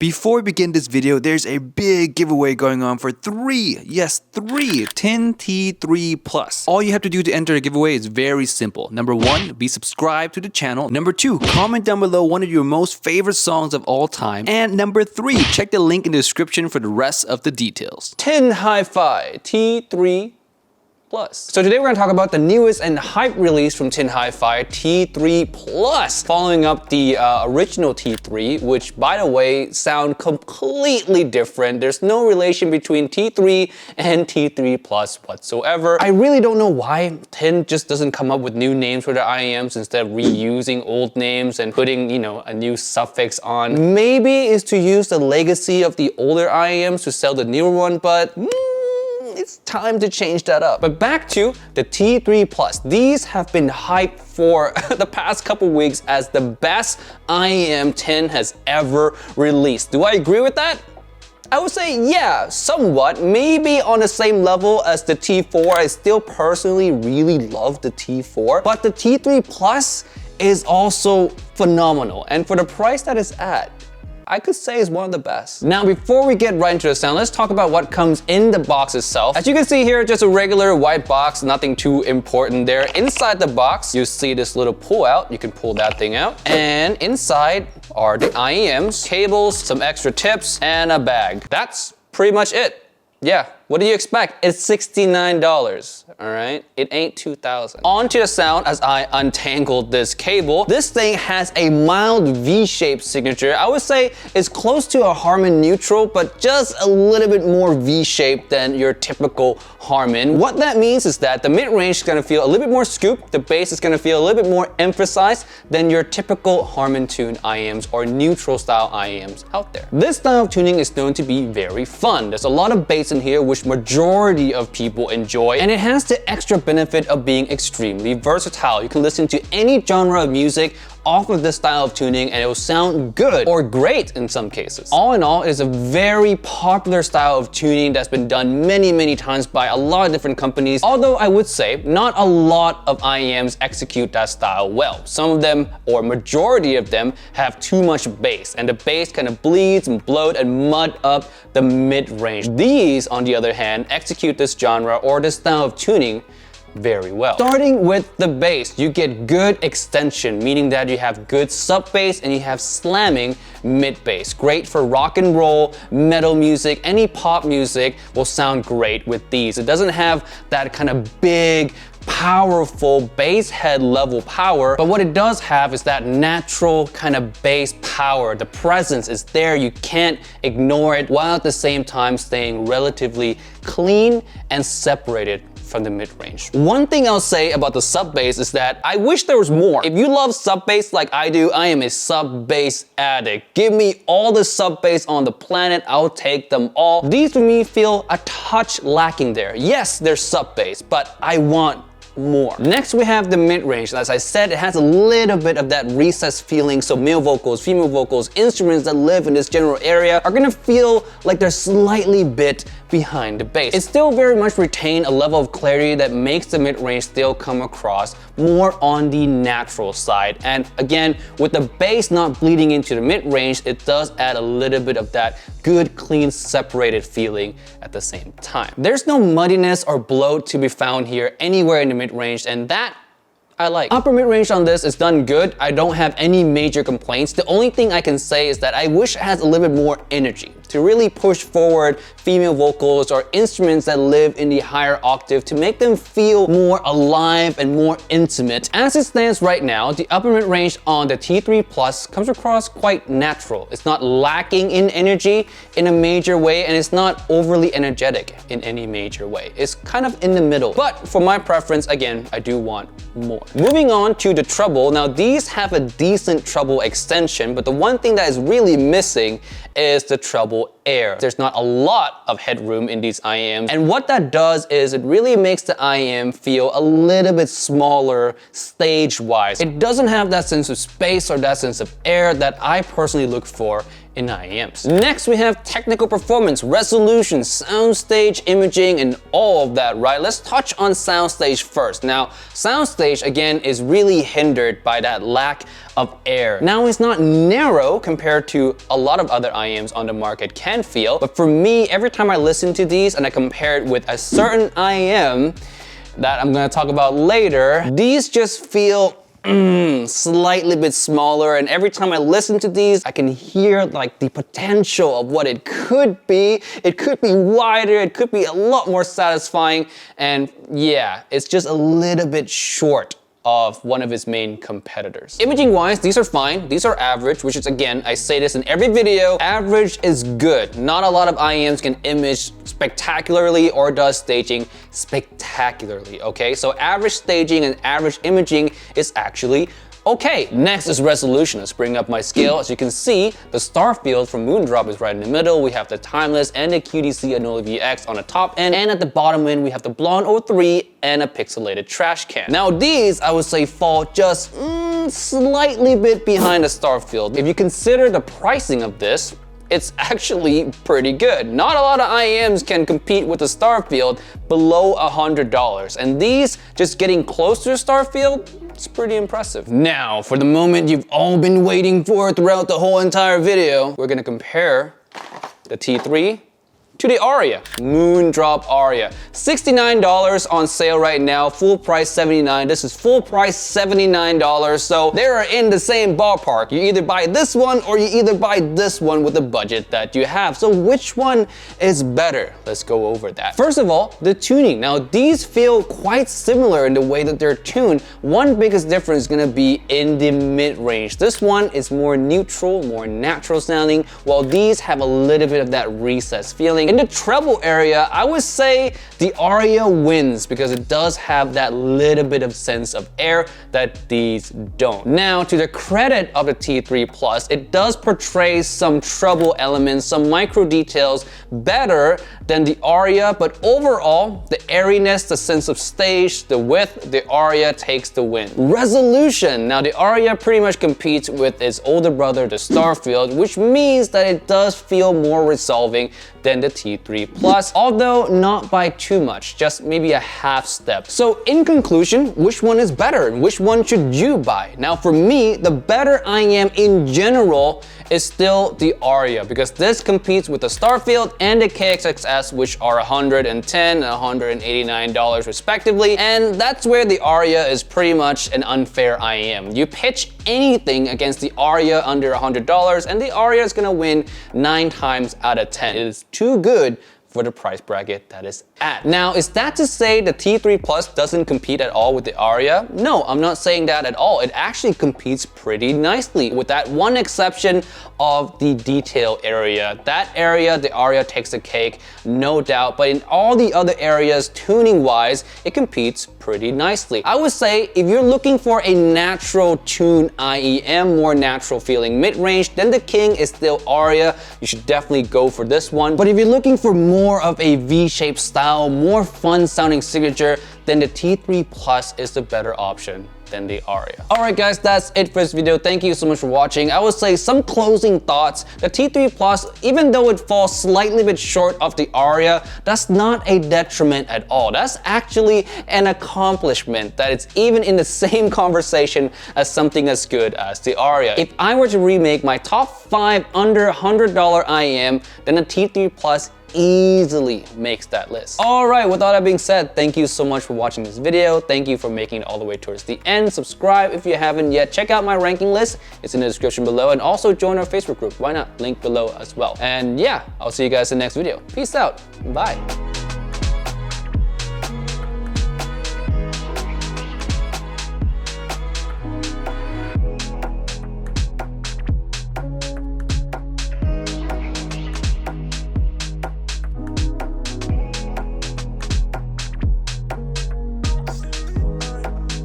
Before we begin this video, there's a big giveaway going on for three 10T3 Plus. All you have to do to enter the giveaway is very simple. Number 1, be subscribed to the channel. Number 2, comment down below one of your most favorite songs of all time. And number 3, check the link in the description for the rest of the details. 10 Hi-Fi T3 Plus. So today we're going to talk about the newest and hype release from Tin Hi-Fi, T3 Plus, following up the original T3, which, by the way, sound completely different. There's no relation between T3 and T3 Plus whatsoever. I really don't know why Tin just doesn't come up with new names for their IEMs instead of reusing old names and putting, a new suffix on. Maybe it's to use the legacy of the older IEMs to sell the newer one, but it's time to change that up. But back to the T3 Plus. These have been hyped for the past couple weeks as the best IEM Tin has ever released. Do I agree with that? I would say yeah, somewhat. Maybe on the same level as the T4. I still personally really love the T4. But the T3 Plus is also phenomenal. And for the price that it's at, I could say is one of the best. Now, before we get right into the sound, let's talk about what comes in the box itself. As you can see here, just a regular white box, nothing too important there. Inside the box, you see this little pull out. You can pull that thing out. And inside are the IEMs, cables, some extra tips, and a bag. That's pretty much it. Yeah, what do you expect? It's $69, all right? It ain't $2,000. On to the sound as I untangled this cable. This thing has a mild V-shaped signature. I would say it's close to a Harman neutral, but just a little bit more V-shaped than your typical Harman. What that means is that the mid-range is gonna feel a little bit more scooped, the bass is gonna feel a little bit more emphasized than your typical Harman tuned IEMs or neutral style IEMs out there. This style of tuning is known to be very fun. There's a lot of bass in here, which majority of people enjoy, and it has the extra benefit of being extremely versatile. You can listen to any genre of music off of this style of tuning and it will sound good or great in some cases. All in all, it's a very popular style of tuning that's been done many times by a lot of different companies, although I would say not a lot of IEMs execute that style well. Some of them, or majority of them, have too much bass, and the bass kind of bleeds and bloat and mud up the mid-range. These, on the other hand, execute this genre or this style of tuning very well. Starting with the bass, you get good extension, meaning that you have good sub bass and you have slamming mid bass. Great for rock and roll, metal music, any pop music will sound great with these. It doesn't have that kind of big, powerful bass head level power, but what it does have is that natural kind of bass power. The presence is there, you can't ignore it, while at the same time staying relatively clean and separated from the mid-range. One thing I'll say about the sub bass is that I wish there was more. If you love sub bass like I do, I am a sub bass addict. Give me all the sub bass on the planet, I'll take them all. These to me feel a touch lacking there. Yes, there's sub bass, but I want more. Next, we have the mid-range. As I said, it has a little bit of that recessed feeling, so male vocals, female vocals, instruments that live in this general area are gonna feel like they're slightly bit behind the bass. It still very much retain a level of clarity that makes the mid-range still come across more on the natural side. And again, with the bass not bleeding into the mid-range, it does add a little bit of that good, clean, separated feeling at the same time. There's no muddiness or bloat to be found here anywhere in the mid-range, and that I like. Upper mid-range on this is done good. I don't have any major complaints. The only thing I can say is that I wish it has a little bit more energy to really push forward female vocals or instruments that live in the higher octave to make them feel more alive and more intimate. As it stands right now, the upper mid-range on the T3 Plus comes across quite natural. It's not lacking in energy in a major way, and it's not overly energetic in any major way. It's kind of in the middle. But for my preference, again, I do want more. Moving on to the treble. Now, these have a decent treble extension, but the one thing that is really missing is the treble air. There's not a lot of headroom in these IEMs, and what that does is it really makes the IEM feel a little bit smaller stage-wise. It doesn't have that sense of space or that sense of air that I personally look for in IEMs. Next, we have technical performance, resolution, soundstage, imaging, and all of that, right? Let's touch on soundstage first. Now, soundstage, again, is really hindered by that lack of air. Now, it's not narrow compared to a lot of other IEMs on the market can feel, but for me, every time I listen to these and I compare it with a certain IEM that I'm gonna talk about later, these just feel slightly bit smaller, and every time I listen to these, I can hear like the potential of what it could be. It could be wider, it could be a lot more satisfying, and yeah, it's just a little bit short of one of its main competitors. Imaging wise, these are fine. These are average, which is, again, I say this in every video, average is good. Not a lot of IEMs can image spectacularly or does staging spectacularly, okay? So average staging and average imaging is actually okay. Next is resolution. Let's bring up my scale. As you can see, the star field from Moondrop is right in the middle. We have the timeless and the QTC Anola VX on the top end, and at the bottom end, we have the Blonde 03 and a pixelated trash can. Now these, I would say, fall just slightly bit behind the star field. If you consider the pricing of this, it's actually pretty good. Not a lot of IEMs can compete with the Starfield below $100, and these just getting close to the Starfield, it's pretty impressive. Now, for the moment you've all been waiting for throughout the whole entire video, we're gonna compare the T3 to the Aria, Moondrop Aria. $69 on sale right now, full price $79. This is full price $79, so they are in the same ballpark. You either buy this one or you either buy this one with the budget that you have. So which one is better? Let's go over that. First of all, the tuning. Now these feel quite similar in the way that they're tuned. One biggest difference is gonna be in the mid-range. This one is more neutral, more natural sounding, while these have a little bit of that recessed feeling. In the treble area, I would say the Aria wins because it does have that little bit of sense of air that these don't. Now, to the credit of the T3 Plus, it does portray some treble elements, some micro details better than the Aria, but overall, the airiness, the sense of stage, the width, the Aria takes the win. Resolution. Now, the Aria pretty much competes with its older brother, the Starfield, which means that it does feel more resolving than the T3 Plus, although not by too much, just maybe a half step. So in conclusion, which one is better and which one should you buy? Now for me, the better IEM in general is still the Aria, because this competes with the Starfield and the KXXS, which are $110 and $189 respectively, and that's where the Aria is pretty much an unfair IEM. You pitch anything against the Aria under $100 and the Aria is gonna win 9 times out of 10. It is too good for the price bracket that is at. Now, is that to say the T3 Plus doesn't compete at all with the Aria? No, I'm not saying that at all. It actually competes pretty nicely, with that one exception of the detail area. That area, the Aria takes the cake, no doubt, but in all the other areas, tuning-wise, it competes pretty nicely. I would say if you're looking for a natural tune IEM, more natural feeling mid-range, then the king is still Aria. You should definitely go for this one. But if you're looking for more of a V-shaped style, more fun sounding signature, then the T3 Plus is the better option than the Aria. Alright guys, that's it for this video. Thank you so much for watching. I would say some closing thoughts. The T3 Plus, even though it falls slightly bit short of the Aria, that's not a detriment at all. That's actually an accomplishment that it's even in the same conversation as something as good as the Aria. If I were to remake my top 5 under $100 IEM, then the T3 Plus easily makes that list. Alright, with all that being said, thank you so much for watching this video. Thank you for making it all the way towards the end. Subscribe if you haven't yet. Check out my ranking list. It's in the description below, and also join our Facebook group. Why not? Link below as well. And yeah, I'll see you guys in the next video. Peace out. Bye.